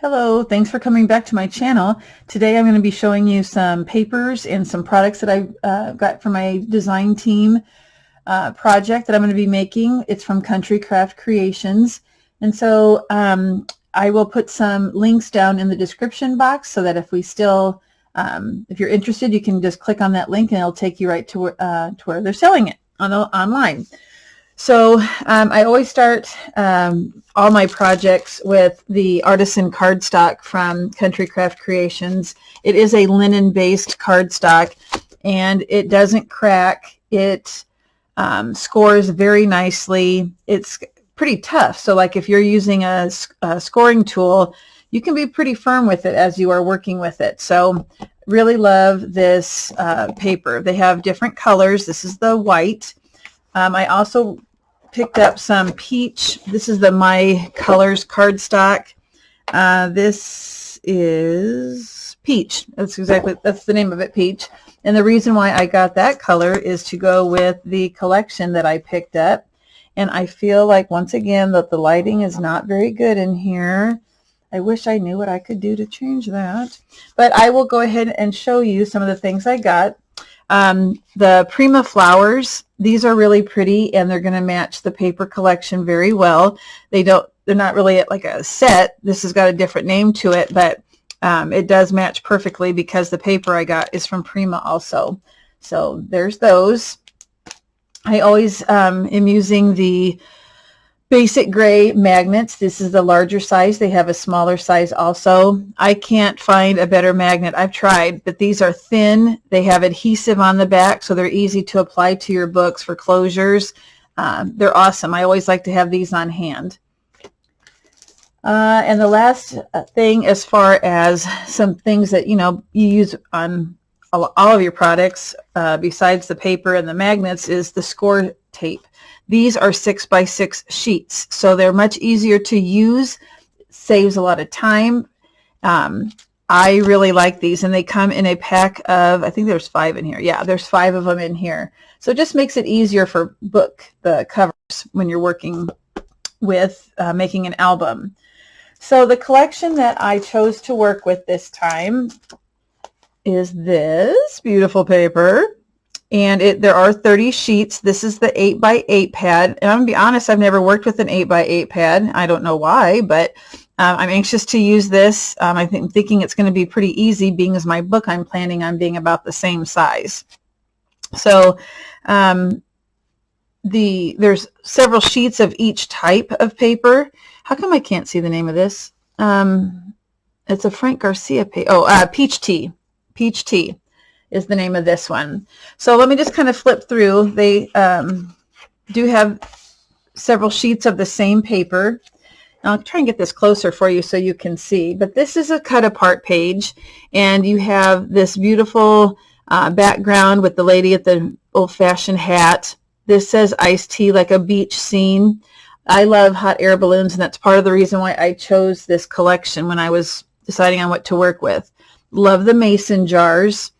Hello, thanks for coming back to my channel. Today I'm going to be showing you some papers and some products that I got from my design team project that I'm going to be making. It's from Country Craft Creations. And so I will put some links down in the description box so that if you're interested, you can just click on that link and it'll take you right to where they're selling it online. So I always start all my projects with the artisan cardstock from Country Craft Creations. It is a linen-based cardstock, and it doesn't crack. It scores very nicely. It's pretty tough. So like if you're using a scoring tool, you can be pretty firm with it as you are working with it. So really love this paper. They have different colors. This is the white. I also picked up some peach. This is the My Colors cardstock. This is peach. That's the name of it, peach. And the reason why I got that color is to go with the collection that I picked up. And I feel like once again that the lighting is not very good in here. I wish I knew what I could do to change that. But I will go ahead and show you some of the things I got. The Prima flowers, these are really pretty and they're going to match the paper collection very well. They're not really like a set. This has got a different name to it, but it does match perfectly because the paper I got is from Prima also. So there's those. I always am using the basic gray magnets. This is the larger size. They have a smaller size also. I can't find a better magnet. I've tried, but these are thin. They have adhesive on the back, so they're easy to apply to your books for closures. They're awesome. I always like to have these on hand. And the last thing, as far as some things that you use on all of your products, besides the paper and the magnets, is the score tape. These are 6x6 sheets, so they're much easier to use, saves a lot of time. I really like these, and they come in a pack of, I think there's 5 in here. Yeah, there's 5 of them in here. So it just makes it easier for the covers when you're working with making an album. So the collection that I chose to work with this time is this beautiful paper. And there are 30 sheets. This is the 8x8 pad. And I'm going to be honest, I've never worked with an 8x8 pad. I don't know why, but I'm anxious to use this. I'm thinking it's going to be pretty easy, being as my book I'm planning on being about the same size. So there's several sheets of each type of paper. How come I can't see the name of this? It's a Frank Garcia paper. Oh, Peach Tea. Peach Tea is the name of this one. So let me just kind of flip through. They do have several sheets of the same paper. I'll try and get this closer for you so you can see. But this is a cut apart page, and you have this beautiful background with the lady at the old-fashioned hat. This says iced tea, like a beach scene. I love hot air balloons, and that's part of the reason why I chose this collection when I was deciding on what to work with. Love the mason jars.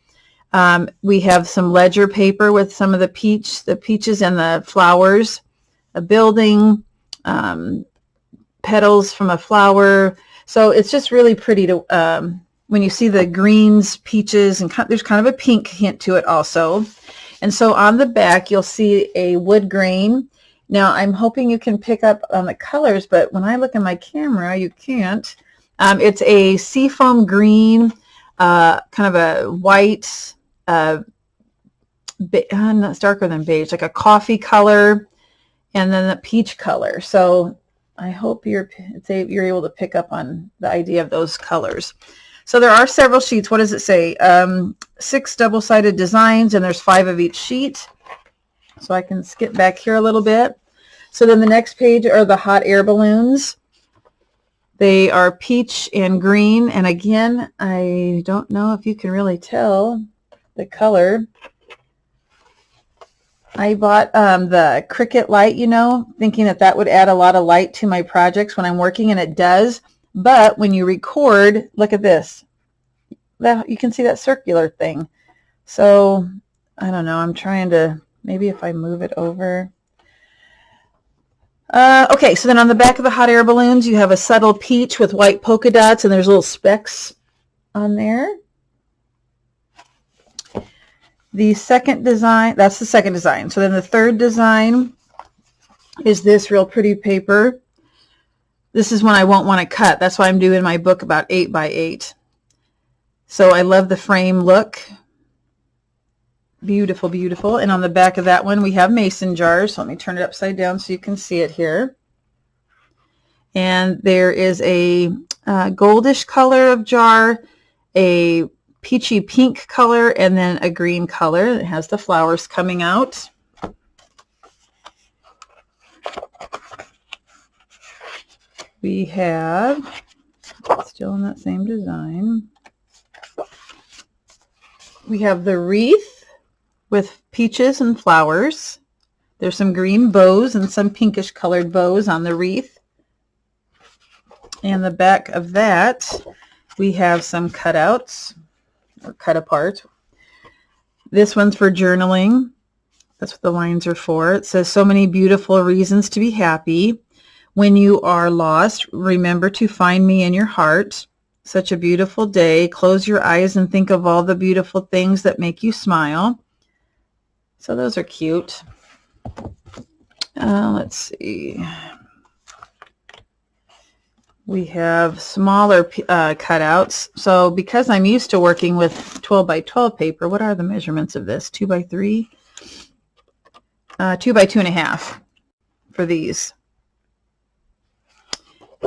We have some ledger paper with some of the peaches and the flowers, a building, petals from a flower. So it's just really pretty to, when you see the greens, peaches, and there's kind of a pink hint to it also. And so on the back, you'll see a wood grain. Now I'm hoping you can pick up on the colors, but when I look in my camera, you can't. It's a seafoam green, kind of a white, it's darker than beige, like a coffee color, and then the peach color. So I hope you're able to pick up on the idea of those colors. So there are several sheets. What does it say? 6 double-sided designs, and there's 5 of each sheet. So I can skip back here a little bit. So then the next page are the hot air balloons. They are peach and green, and again, I don't know if you can really tell the color. I bought the Cricut light, thinking that would add a lot of light to my projects when I'm working, and it does. But when you record, look at this. You can see that circular thing. So I don't know. I'm trying to, maybe if I move it over. Okay, so then on the back of the hot air balloons, you have a subtle peach with white polka dots, and there's little specks on there. The second design, that's the second design. So then the third design is this real pretty paper. This is one I won't want to cut. That's why I'm doing my book about 8 by 8. So I love the frame look. Beautiful, beautiful. And on the back of that one, we have mason jars. So let me turn it upside down so you can see it here. And there is a goldish color of jar, a peachy pink color, and then a green color. It has the flowers coming out. We have, still in that same design, we have the wreath with peaches and flowers. There's some green bows and some pinkish colored bows on the wreath. And the back of that, we have some cutouts or cut apart. This one's for journaling. That's what the lines are for. It says, so many beautiful reasons to be happy. When you are lost, remember to find me in your heart. Such a beautiful day. Close your eyes and think of all the beautiful things that make you smile. So those are cute. Let's see. We have smaller cutouts. So because I'm used to working with 12 by 12 paper, what are the measurements of this? 2 by 3? 2 by 2.5 for these.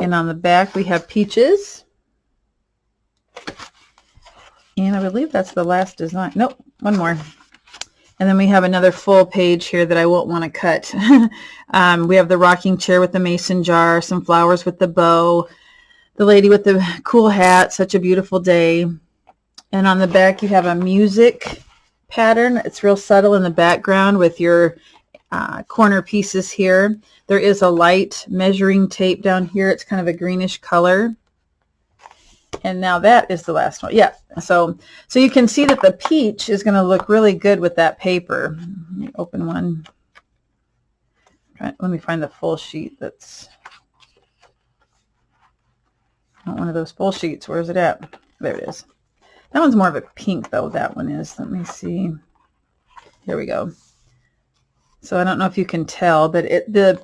And on the back we have peaches. And I believe that's the last design. Nope, one more. And then we have another full page here that I won't want to cut. We have the rocking chair with the mason jar, some flowers with the bow, the lady with the cool hat, such a beautiful day. And on the back you have a music pattern. It's real subtle in the background with your corner pieces here. There is a light measuring tape down here. It's kind of a greenish color. And now that is the last one. Yeah, so you can see that the peach is going to look really good with that paper. Let me open one. Let me find the full sheet. That's not one of those full sheets. Where is it at? There it is. That one's more of a pink, though. That one is. Let me see. Here we go. So I don't know if you can tell, but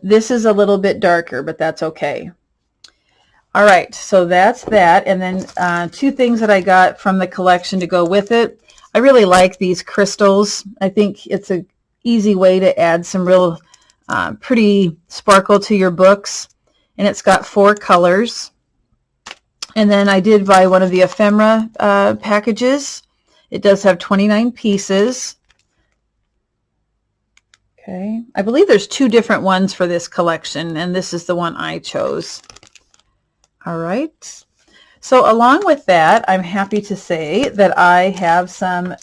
this is a little bit darker, but that's okay. All right, so that's that. And then two things that I got from the collection to go with it. I really like these crystals. I think it's an easy way to add some real pretty sparkle to your books. And it's got 4 colors. And then I did buy one of the ephemera packages. It does have 29 pieces. Okay, I believe there's 2 different ones for this collection, and this is the one I chose. All right, so along with that, I'm happy to say that I have some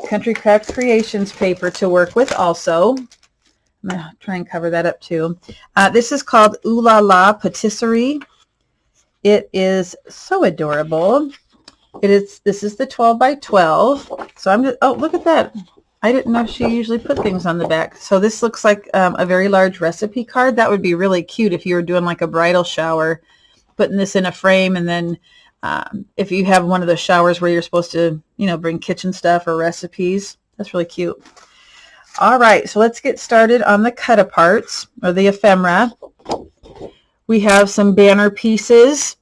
Country Craft Creations paper to work with also. I'm going to try and cover that up too. This is called Ooh La La Patisserie. It is so adorable. This is the 12 by 12. So I'm just, oh, look at that. I didn't know she usually put things on the back. So this looks like a very large recipe card. That would be really cute if you were doing like a bridal shower, putting this in a frame. And then if you have one of those showers where you're supposed to, bring kitchen stuff or recipes, that's really cute. All right, so let's get started on the cut aparts or the ephemera. We have some banner pieces.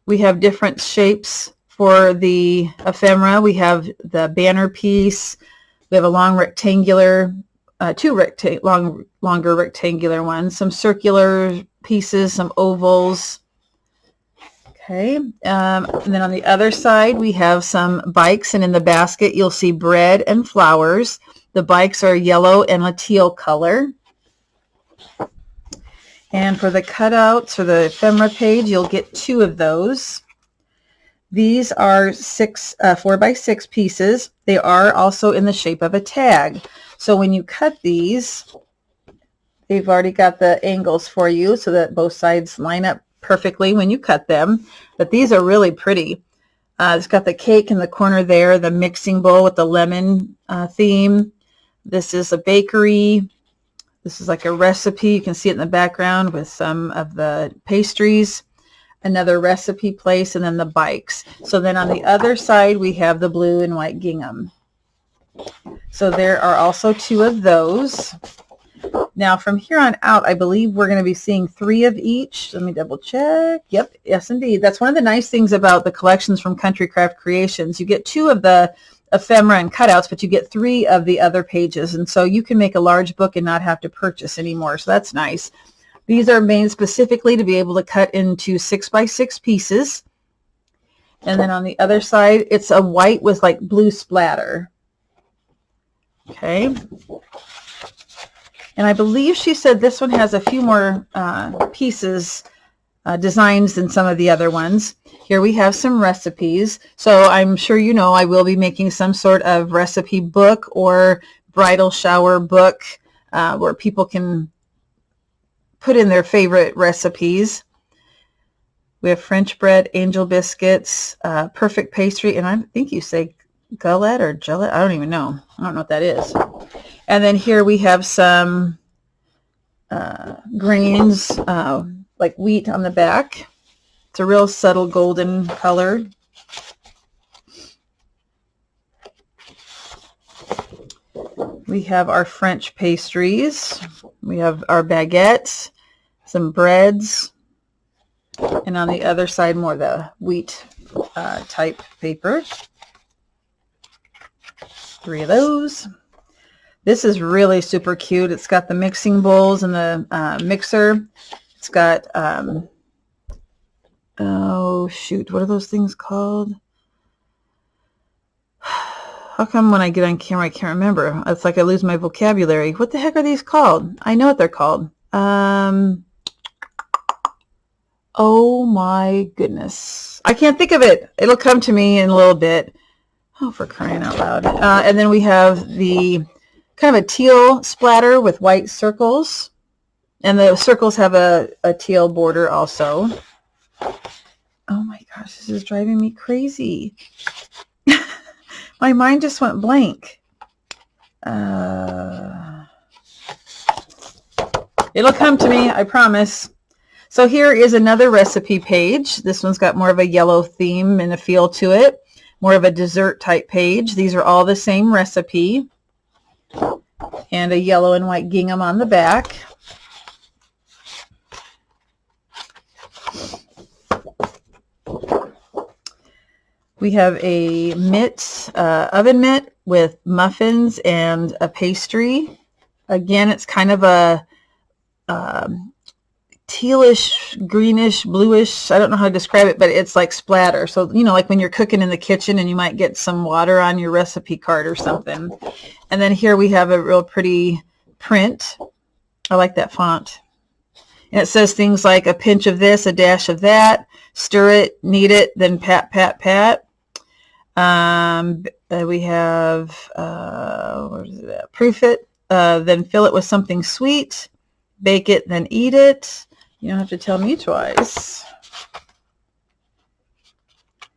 We have different shapes for the ephemera. We have the banner piece. We have a long rectangular, 2 longer rectangular ones, some circular pieces, some ovals. Okay, and then on the other side we have some bikes, and in the basket you'll see bread and flowers. The bikes are yellow and a teal color. And for the cutouts or the ephemera page, you'll get 2 of those. These are 4 by 6 pieces. They are also in the shape of a tag. So when you cut these, they've already got the angles for you so that both sides line up perfectly when you cut them. But these are really pretty. It's got the cake in the corner there, the mixing bowl with the lemon theme. This is a bakery. This is like a recipe. You can see it in the background with some of the pastries, another recipe place, and then the bikes. So then on the other side, we have the blue and white gingham. So there are also 2 of those. Now from here on out, I believe we're going to be seeing 3 of each. Let me double check. Yep, yes indeed. That's one of the nice things about the collections from Country Craft Creations. You get 2 of the ephemera and cutouts, but you get 3 of the other pages. And so you can make a large book and not have to purchase anymore. So that's nice. These are made specifically to be able to cut into 6x6 pieces. And then on the other side, it's a white with like blue splatter. Okay. And I believe she said this one has a few more pieces, designs than some of the other ones. Here we have some recipes. So I'm sure you know I will be making some sort of recipe book or bridal shower book where people can put in their favorite recipes. We have French bread, angel biscuits, perfect pastry, and I think you say gullet or gillette. I don't even know. I don't know what that is. And then here we have some grains, like wheat on the back. It's a real subtle golden color. We have our French pastries. We have our baguettes, some breads, and on the other side more the wheat type paper. 3 of those. This is really super cute. It's got the mixing bowls and the mixer. It's got, oh shoot, what are those things called? How come when I get on camera I can't remember? It's like I lose my vocabulary. What the heck are these called? I know what they're called. Oh my goodness. I can't think of it. It'll come to me in a little bit. Oh, for crying out loud. And then we have the kind of a teal splatter with white circles. And the circles have a teal border also. Oh my gosh, this is driving me crazy. My mind just went blank. It'll come to me, I promise. So here is another recipe page. This one's got more of a yellow theme and a feel to it. More of a dessert type page. These are all the same recipe. And a yellow and white gingham on the back. We have a mitt, oven mitt with muffins and a pastry. Again, it's kind of a tealish, greenish, bluish. I don't know how to describe it, but it's like splatter. So, you know, like when you're cooking in the kitchen and you might get some water on your recipe card or something. And then here we have a real pretty print. I like that font. And it says things like a pinch of this, a dash of that, stir it, knead it, then pat, pat, pat. We have, what is that? Proof it, then fill it with something sweet, bake it, then eat it. You don't have to tell me twice.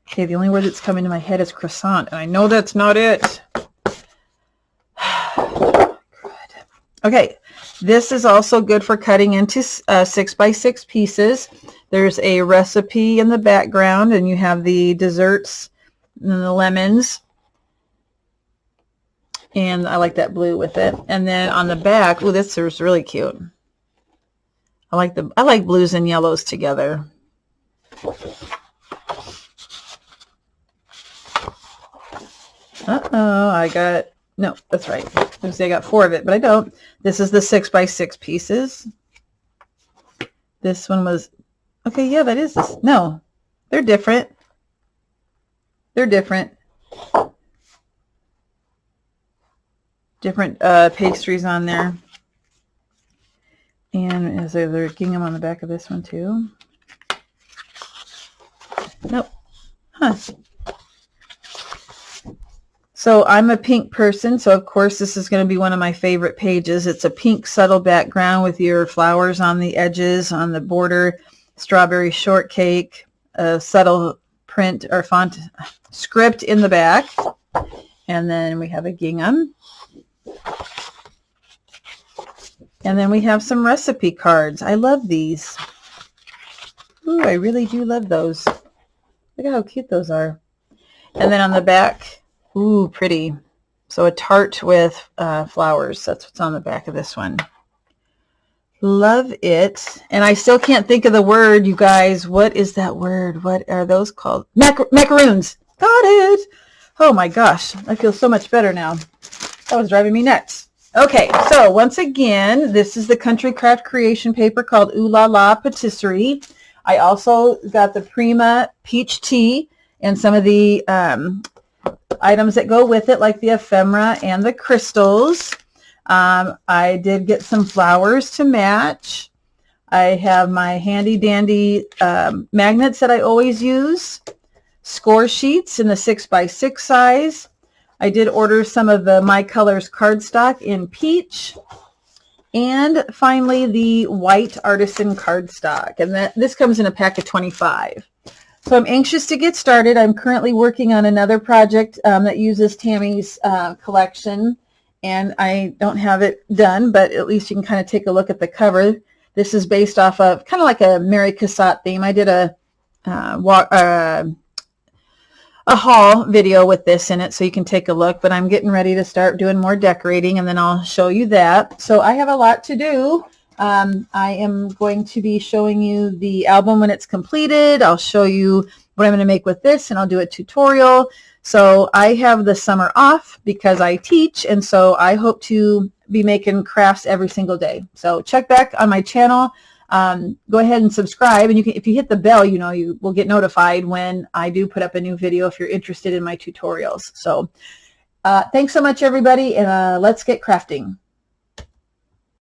Okay, the only word that's coming to my head is croissant, and I know that's not it. Good. Okay, this is also good for cutting into 6x6 pieces. There's a recipe in the background, and you have the desserts and the lemons. And I like that blue with it. And then on the back, oh, this is really cute. I like blues and yellows together. Uh-oh, no, that's right. I was gonna say I got 4 of it, but I don't. This is the 6x6 pieces. This one was, okay, yeah, that is this. No, they're different. They're different. Different pastries on there. And is there gingham on the back of this one too? Nope. Huh. So I'm a pink person, so of course this is going to be one of my favorite pages. It's a pink subtle background with your flowers on the edges, on the border, strawberry shortcake, a subtle print or font script in the back. And then we have a gingham. And then we have some recipe cards. I love these. Ooh, I really do love those. Look at how cute those are. And then on the back, ooh, pretty. So a tart with flowers. That's what's on the back of this one. Love it. And I still can't think of the word, you guys. What is that word? What are those called? Macaroons. Got it. Oh my gosh. I feel so much better now. That was driving me nuts. Okay, so once again, this is the Country Craft Creation paper called Ooh La La Patisserie. I also got the Prima Peach Tea and some of the items that go with it, like the ephemera and the crystals. I did get some flowers to match. I have my handy dandy magnets that I always use. Score sheets in the 6x6 size. I did order some of the My Colors cardstock in peach. And finally, the white artisan cardstock. And this comes in a pack of 25. So I'm anxious to get started. I'm currently working on another project that uses Tammy's collection. And I don't have it done, but at least you can kind of take a look at the cover. This is based off of kind of like a Mary Cassatt theme. I did a haul video with this in it, so you can take a look, but I'm getting ready to start doing more decorating, and then I'll show you that. So I have a lot to do. I am going to be showing you the album when it's completed. I'll show you what I'm going to make with this, and I'll do a tutorial. So I have the summer off because I teach, and so I hope to be making crafts every single day. So check back on my channel. Go ahead and subscribe, and you can, if you hit the bell, you know, you will get notified when I do put up a new video if you're interested in my tutorials. So thanks so much, everybody, and let's get crafting.